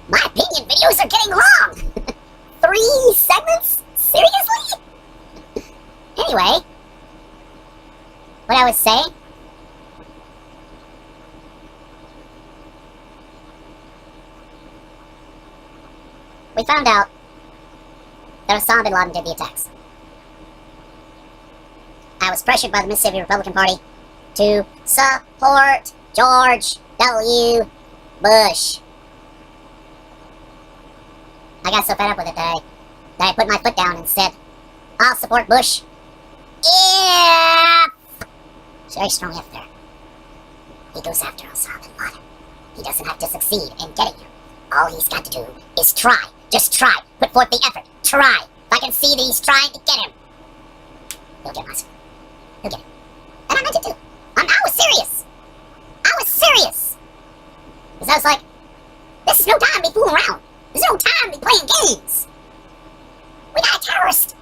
My opinion videos are getting long! 3 segments? Seriously? Anyway, what I was saying? We found out that Osama bin Laden did the attacks. I was pressured by the Mississippi Republican Party to support George W. Bush. I got so fed up with it that I put my foot down and said, I'll support Bush if... It's a very strong if there. He goes after Osama bin Laden. He doesn't have to succeed in getting him. All he's got to do is try. Just try. Put forth the effort. Try. If I can see that he's trying to get him, he'll get my support. He'll get him. And I meant it too. I was serious. I was serious. Because I was like, this is no time to be fooling around. There's no time to be playing games. We got a terrorist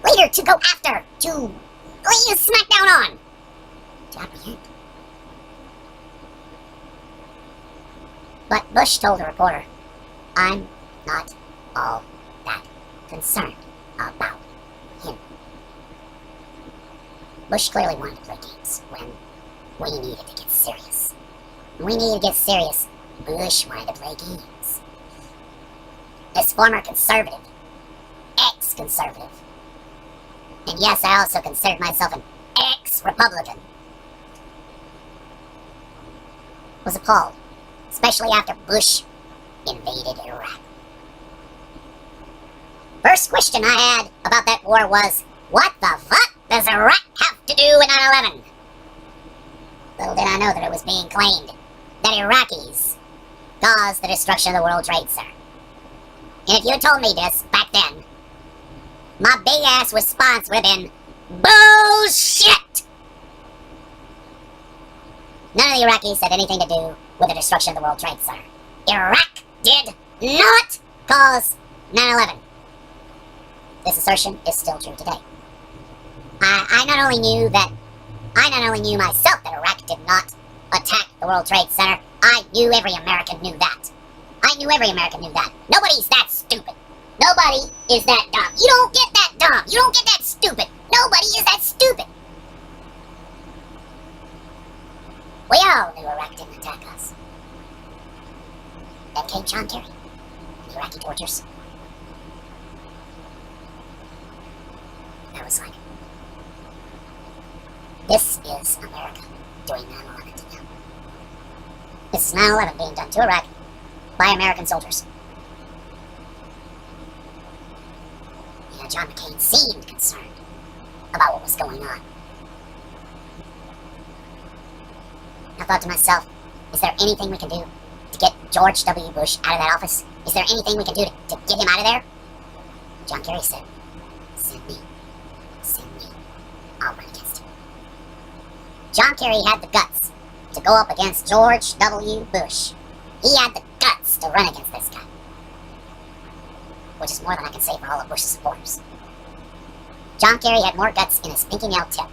leader to go after, to lay a smack down on, to apprehend. But Bush told the reporter, I'm not all that concerned about him. Bush clearly wanted to play games when we needed to get serious. When we needed to get serious, Bush wanted to play games. This former conservative, ex-conservative, and yes, I also considered myself an ex-Republican, was appalled, especially after Bush invaded Iraq. First question I had about that war was, what the fuck does Iraq have to do with 9/11? Little did I know that it was being claimed that Iraqis caused the destruction of the World Trade Center. And if you had told me this back then, my big-ass response would have been, bullshit! None of the Iraqis had anything to do with the destruction of the World Trade Center. Iraq did not cause 9/11. This assertion is still true today. I not only knew myself that Iraq did not attack the World Trade Center, I knew every American knew that. I knew every American knew that. Nobody's that stupid. Nobody is that dumb. You don't get that dumb. You don't get that stupid. Nobody is that stupid. We all knew Iraq didn't attack us. Then came John Kerry, the Iraqi tortures. I was like, this is America doing 9/11 to them. This is 9/11 being done to Iraq by American soldiers. You know, John McCain seemed concerned about what was going on. I thought to myself, is there anything we can do to get George W. Bush out of that office? Is there anything we can do to get him out of there? John Kerry said, send me. I'll run against him. John Kerry had the guts to go up against George W. Bush. He had the guts to run against this guy. Which is more than I can say for all of Bush's supporters. John Kerry had more guts in his pinky nail tip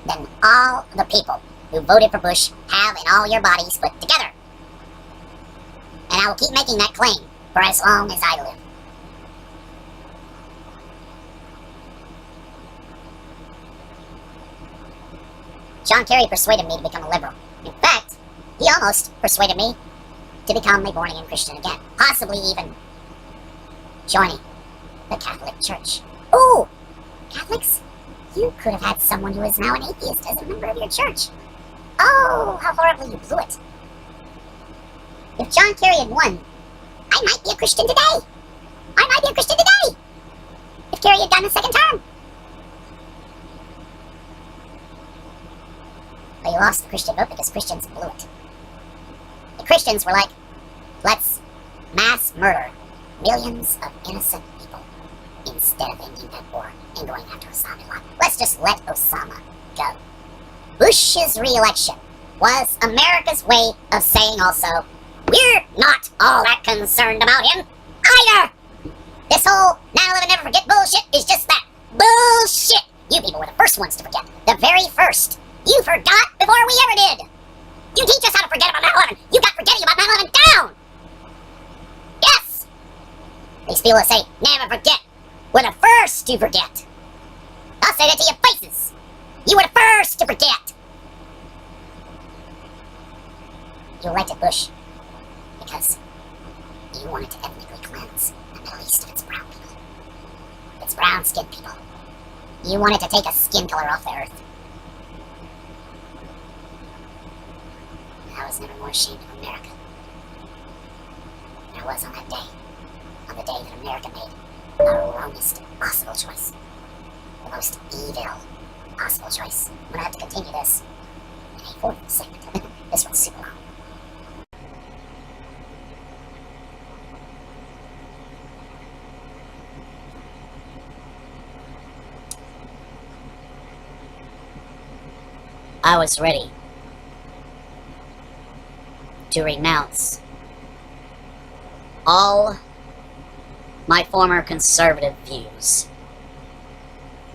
than all the people who voted for Bush have in all your bodies put together. And I will keep making that claim for as long as I live. John Kerry persuaded me to become a liberal. In fact, he almost persuaded me to become a born-again Christian again. Possibly even joining the Catholic Church. Ooh! Catholics? You could have had someone who is now an atheist as a member of your church. Oh, how horribly you blew it. If John Kerry had won, I might be a Christian today. I might be a Christian today. If Kerry had gotten a second term. But he lost the Christian vote because Christians blew it. The Christians were like, let's mass murder millions of innocent people instead of ending that war and going after Osama bin Laden. Let's just let Osama go. Bush's re-election was America's way of saying also, we're not all that concerned about him either. This whole 9/11 never forget bullshit is just that. Bullshit. You people were the first ones to forget. The very first. You forgot before we ever did. You teach us how to forget about 9/11. You got forgetting about 9/11 down. Yes. These people that say, never forget, were the first to forget. I'll say that to your faces. You were the first to forget. You elected Bush because you wanted to ethnically cleanse the Middle East of its brown people. Its brown-skinned people. You wanted to take a skin color off the earth. I was never more ashamed of America than I was on that day. On the day that America made the wrongest possible choice. The most evil possible choice. I'm gonna have to continue this in a fourth segment. This one's super long. I was ready to renounce all my former conservative views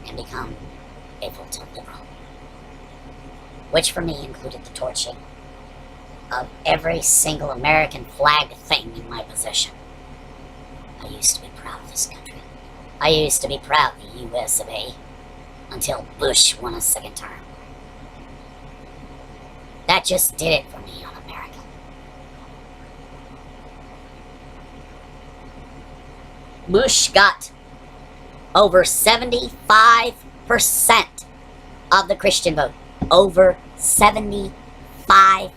and become a full-time liberal, which for me included the torching of every single American flag thing in my possession. I used to be proud of this country. I used to be proud of the US of A until Bush won a second term. That just did it for me on America. Bush got over 75% of the Christian vote. Over 75%.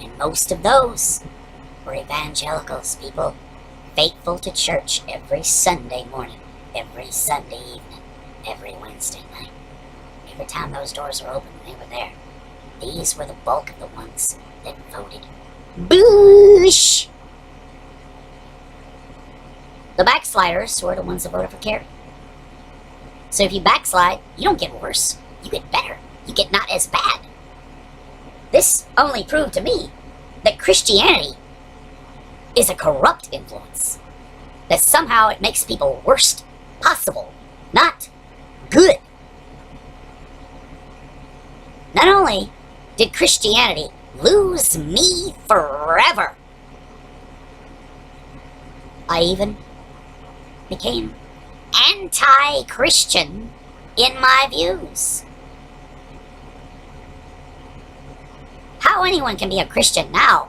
And most of those were evangelicals, people faithful to church every Sunday morning, every Sunday evening, every Wednesday night. Every time those doors were open, they were there. These were the bulk of the ones that voted Bush. The backsliders were the ones that voted for Kerry. So if you backslide, you don't get worse. You get better. You get not as bad. This only proved to me that Christianity is a corrupt influence. That somehow it makes people worst possible, not good. Not only did Christianity lose me forever, I even became anti-Christian in my views. How anyone can be a Christian now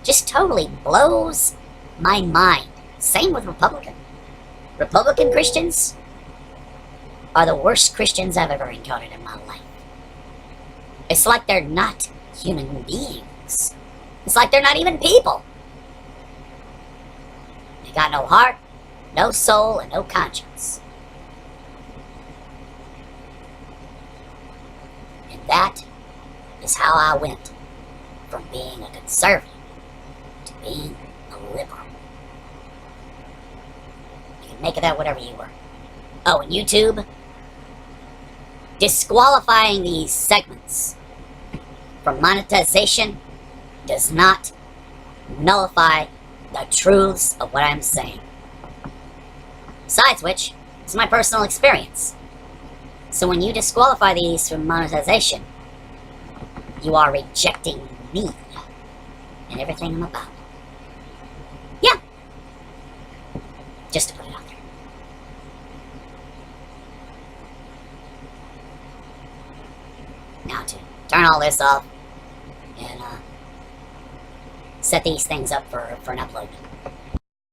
just totally blows my mind. Same with Republican. Republican Christians are the worst Christians I've ever encountered in my life. It's like they're not human beings. It's like they're not even people. They got no heart, no soul, and no conscience. And that is how I went from being a conservative to being a liberal. You can make of that whatever you were. Oh, and YouTube, disqualifying these segments from monetization does not nullify the truths of what I'm saying. Besides which, it's my personal experience. So when you disqualify these from monetization, you are rejecting me and everything I'm about. Yeah. Just to put it out there. Now to turn all this off and set these things up for an upload.